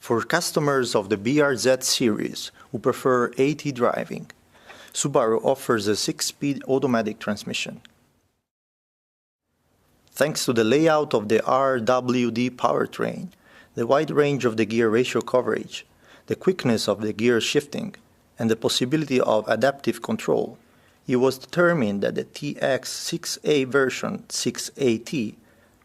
For customers of the BRZ series who prefer AT driving, Subaru offers a 6-speed automatic transmission. Thanks to the layout of the RWD powertrain, the wide range of the gear ratio coverage, the quickness of the gear shifting, and the possibility of adaptive control, it was determined that the TX6A version 6AT,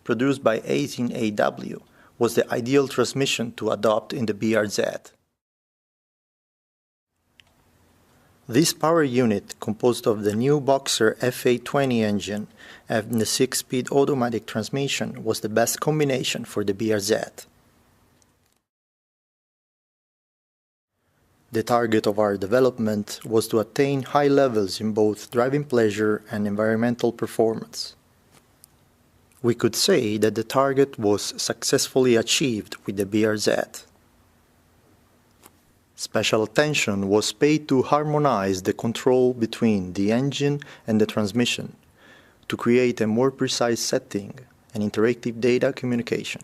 produced by 18AW, was the ideal transmission to adopt in the BRZ. This power unit, composed of the new Boxer FA20 engine and the 6-speed automatic transmission, was the best combination for the BRZ. The target of our development was to attain high levels in both driving pleasure and environmental performance. We could say that the target was successfully achieved with the BRZ. Special attention was paid to harmonize the control between the engine and the transmission to create a more precise setting and interactive data communication.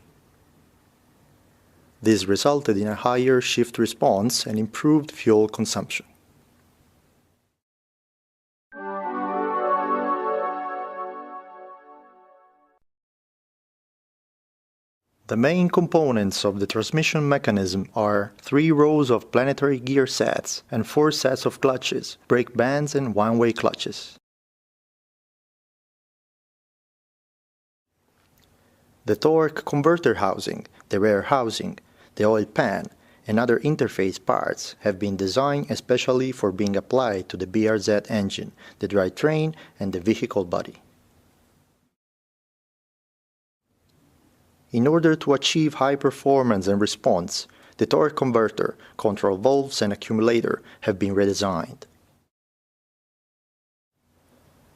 This resulted in a higher shift response and improved fuel consumption. The main components of the transmission mechanism are 3 rows of planetary gear sets and 4 sets of clutches, brake bands and one-way clutches. The torque converter housing, the rear housing, the oil pan, and other interface parts have been designed especially for being applied to the BRZ engine, the drivetrain, and the vehicle body. In order to achieve high performance and response, the torque converter, control valves, and accumulator have been redesigned.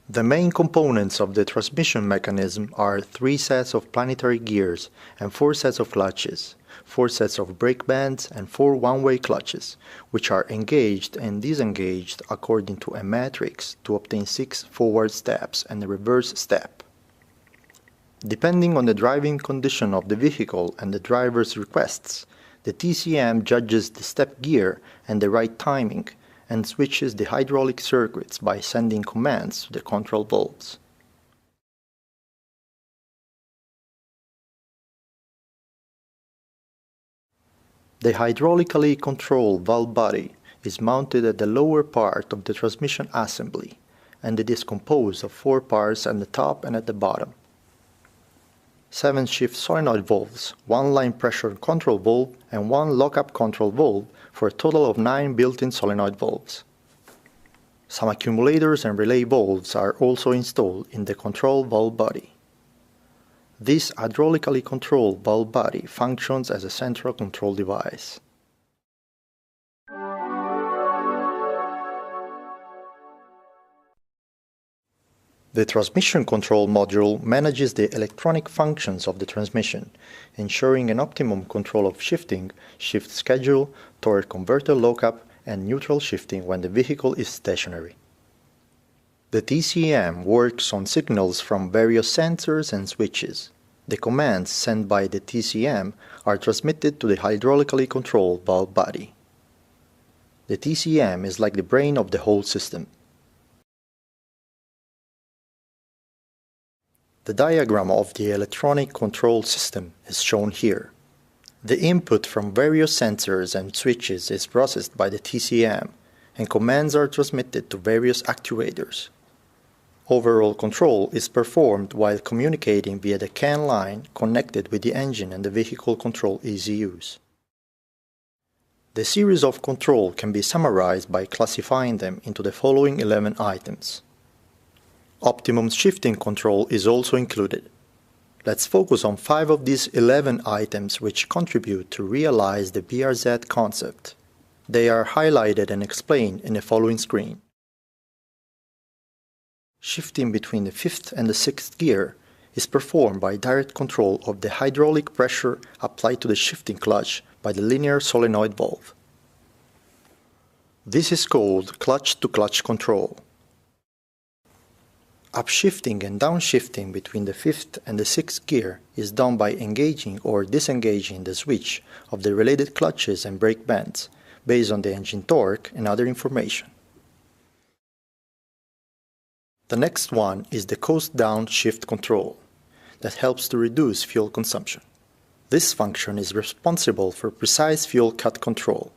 The main components of the transmission mechanism are 3 sets of planetary gears and 4 sets of clutches, 4 sets of brake bands, and 4 one-way clutches, which are engaged and disengaged according to a matrix to obtain 6 forward steps and a reverse step. Depending on the driving condition of the vehicle and the driver's requests, the TCM judges the step gear and the right timing and switches the hydraulic circuits by sending commands to the control valves. The hydraulically controlled valve body is mounted at the lower part of the transmission assembly, and it is composed of 4 parts at the top and at the bottom. 7 shift solenoid valves, 1 line pressure control valve, and 1 lockup control valve for a total of 9 built-in solenoid valves. Some accumulators and relay valves are also installed in the control valve body. This hydraulically controlled valve body functions as a central control device. The transmission control module manages the electronic functions of the transmission, ensuring an optimum control of shifting, shift schedule, torque converter lockup, and neutral shifting when the vehicle is stationary. The TCM works on signals from various sensors and switches. The commands sent by the TCM are transmitted to the hydraulically controlled valve body. The TCM is like the brain of the whole system. The diagram of the electronic control system is shown here. The input from various sensors and switches is processed by the TCM, and commands are transmitted to various actuators. Overall control is performed while communicating via the CAN line connected with the engine and the vehicle control ECUs. The series of control can be summarized by classifying them into the following 11 items. Optimum shifting control is also included. Let's focus on 5 of these 11 items which contribute to realize the BRZ concept. They are highlighted and explained in the following screen. Shifting between the 5th and the 6th gear is performed by direct control of the hydraulic pressure applied to the shifting clutch by the linear solenoid valve. This is called clutch-to-clutch control. Upshifting and downshifting between the 5th and the 6th gear is done by engaging or disengaging the switch of the related clutches and brake bands based on the engine torque and other information. The next one is the coast downshift control that helps to reduce fuel consumption. This function is responsible for precise fuel cut control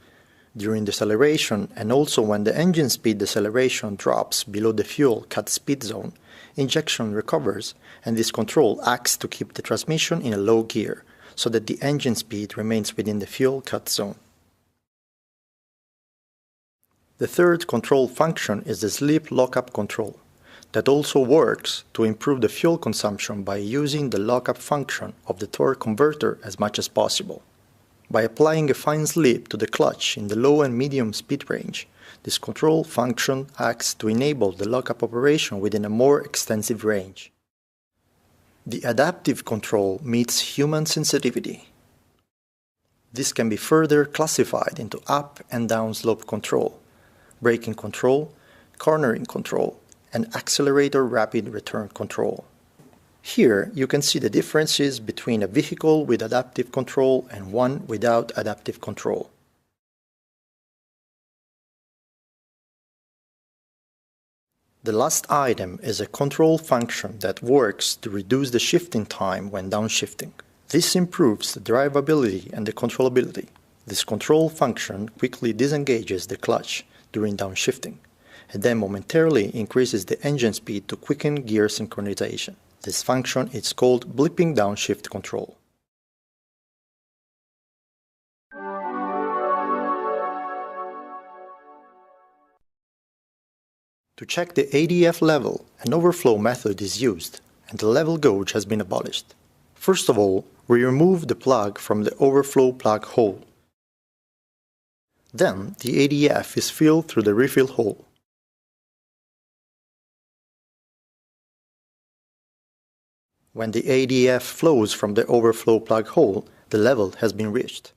during deceleration and also when the engine speed deceleration drops below the fuel cut speed zone. Injection recovers, and this control acts to keep the transmission in a low gear so that the engine speed remains within the fuel cut zone. The third control function is the slip lockup control that also works to improve the fuel consumption by using the lockup function of the torque converter as much as possible. By applying a fine slip to the clutch in the low and medium speed range, this control function acts to enable the lockup operation within a more extensive range. The adaptive control meets human sensitivity. This can be further classified into up and down slope control, braking control, cornering control, and accelerator rapid return control. Here you can see the differences between a vehicle with adaptive control and one without adaptive control. The last item is a control function that works to reduce the shifting time when downshifting. This improves the drivability and the controllability. This control function quickly disengages the clutch during downshifting, and then momentarily increases the engine speed to quicken gear synchronization. This function is called blipping downshift control. To check the ADF level, an overflow method is used, and the level gauge has been abolished. First of all, we remove the plug from the overflow plug hole. Then, the ADF is filled through the refill hole. When the ADF flows from the overflow plug hole, the level has been reached.